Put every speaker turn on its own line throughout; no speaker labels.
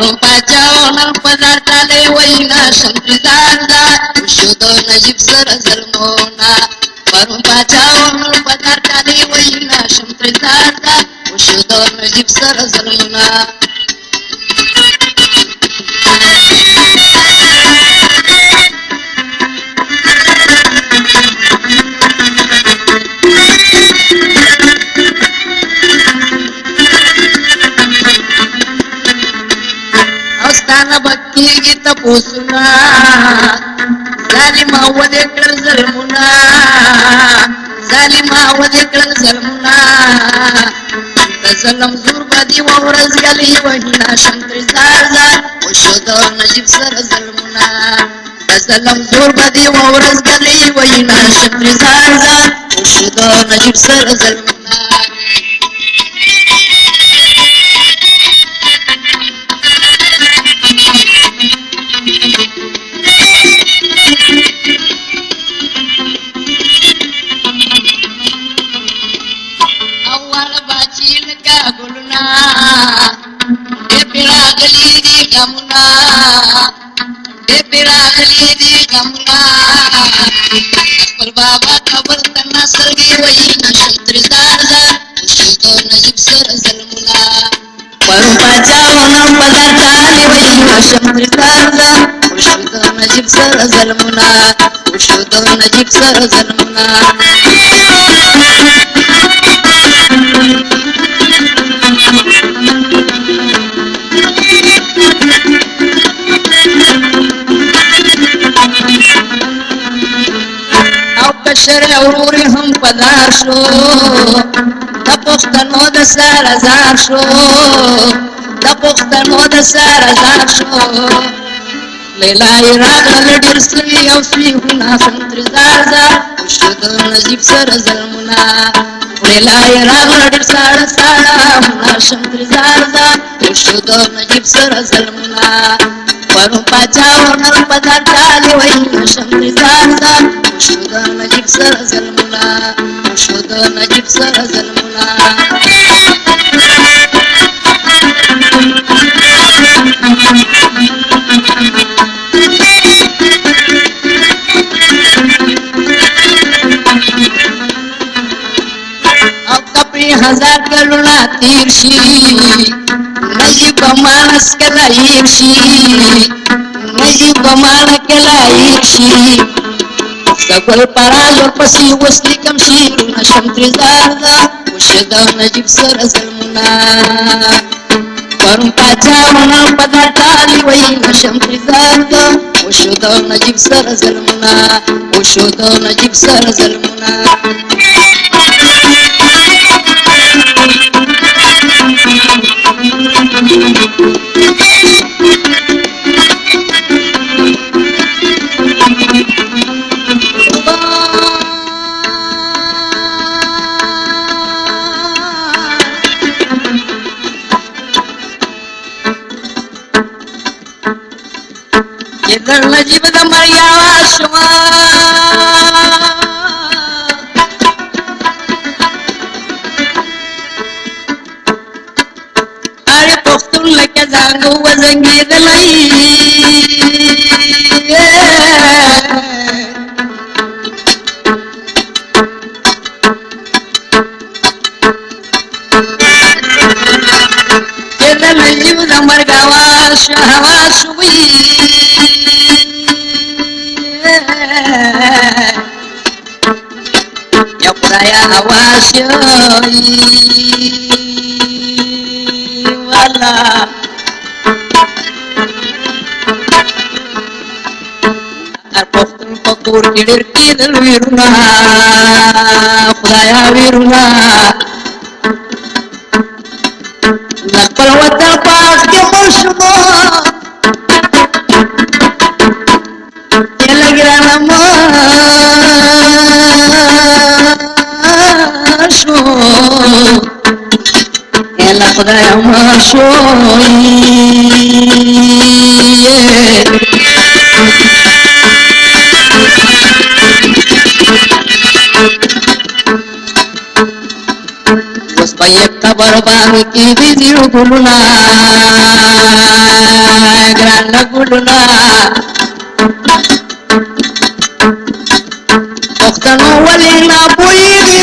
रूपाच्या पदार्थाले वैना संप्रदारदा शुद्ध नजीब सर जन्मोना रूपाच्या पदार्थाले वैना संप्रदारदा शुद्ध नजीब सर जन्मोना भक्ती गीत पोसुना झाली मावदेकडे जन्मुना झाली मावदेकडे जन्मुना जलम दुर्बदी वावरच गेली वहिना शंकरी जाळजा औषध नजीब सर जन्मुना जलम दुर्बदी वावरच गेली वहिना शंकरी जाळजा औषध नजीब सर जन्मुना बाबा खबर त्यांना सर्गी वहिना शंकरी जाळजा शुद्ध नजीब सर जन्मुना परुपाच्या पदार्थाले वहिना शंकरी जाळजा शुद्ध नजीब सर जन्मुना शुद्ध नजीब सर जन्मुना शरौरी हम पदाशो तपोस्तनो दसारा जाशो तपोस्तनो दसारा जाशो लेलाई रागल डिरसली औसी हुना संत्री जाळजा शुद्ध नजीब सर जन्मुना लेलाई रागल डिरसाळ साळा हुना संत्री जाळजा शुद्ध नजीब सर जन्मुना परुपाच्या होणार पदार्थाले वहिना संत्री जाळजा शुद्ध नजीब सर जन्मुना शुद्ध नजीब सर जन्मुना कपी हजार करुणा तीर्षी नजीब मानस केला ईर्षी नजीब मान केला ईर्षी सगळ पराजर पसी वसली कमशी रुना शंकरी जाळजा औषध नजीब सर जन्मुना परुपाच्या होणार पदार्थाले वहिना शंकरी जाळजा औषध नजीब सर जन्मुना औषध नजीब सर जन्मुना नजीब दमरिया शमा अरे पोख्तुन लके जांगो वजंगी दलाई नजीब दमर गावा शहवा सुबी या पुराया आवाज वाला पख्तून पकूर किडीर किदल विरुना खुदाया विरुना नकल वतन पास के मुर्शुदो ये लग रहा नमाशो ये लग रहा नमाशो بربانو کې دې زیړ ګلونه ګران ګلونه پښتنو ولې نه پوهېږي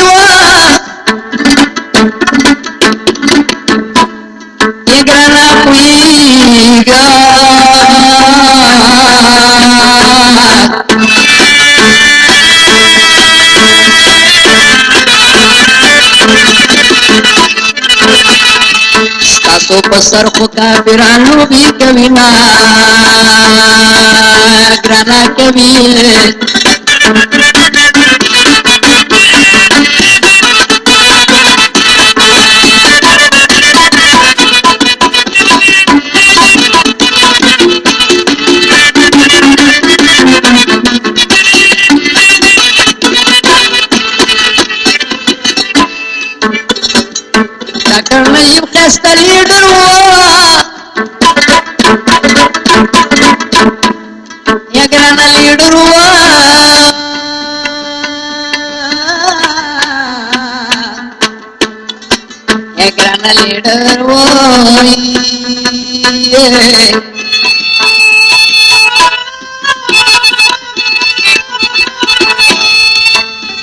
یې ګرانه پوهېږه ستاسو په سر خو کافرانو بي کوي نه ګرانه کوي ډاکټر نجیب ښایسته لیډر و یا ګرانه لیډر و یا ګرانه لیډر و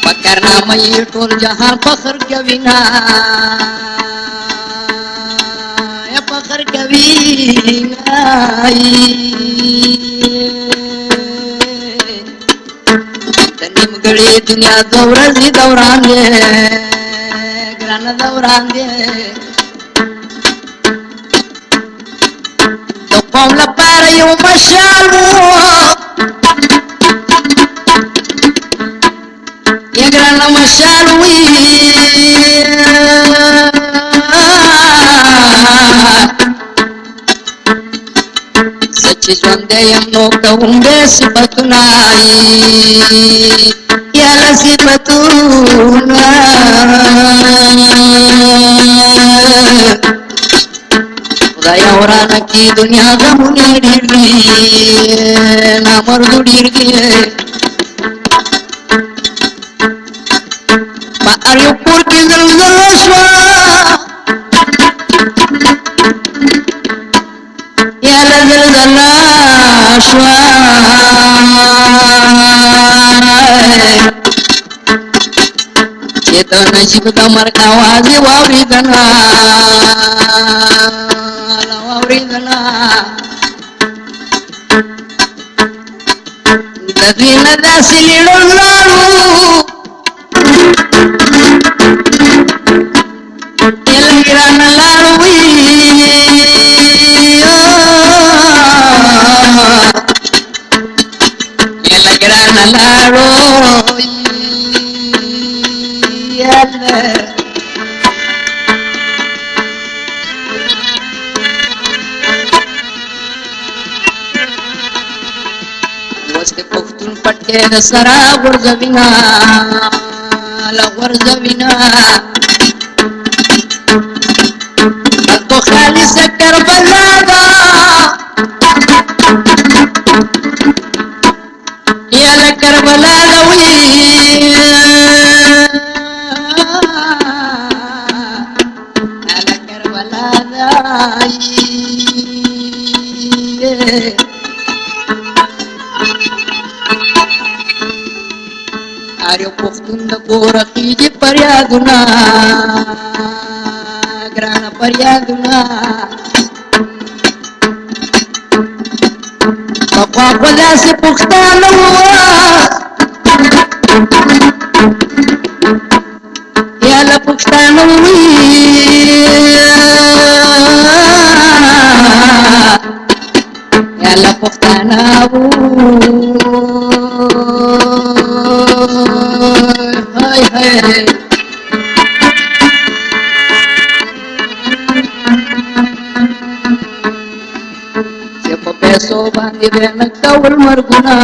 په کارنامه یې ټول جهان فخر کوي نه فخر کوي د نیمګړې دنیا د ورځې دوران دی ګرانه دوران دی د قوم لپاره یو مشال و یا ګرانه مشال وي چې ژوندی یم نو کوم بې صفتونه یاله صفتونه خدایه ورانه کې دنیا غمونه ډېر دي نامردو ډېر دي په هر یو کور کې زلزله شوه یاله زلزله شوه چې د نجیب د مرګ اواز یې واورېدله واورېدله د دوی نه داسې لیړل لاړو یاله ګرانه لاړو ګرانه لاړو یاله اوس د پښتون پټکې د سره غورځوینه له غورځوینه خلکو خالصه کربلا ده یاله کربلا ده وي یاله کربلا ده هر یو پښتون د کوره خېږي فریادونه ګرانه فریادونه پخوا خو داسې پښتانه وه یاله پښتانه وي یاله پښتانه وو هاي هاي چې په پیسو باندې به نه کول مرګونه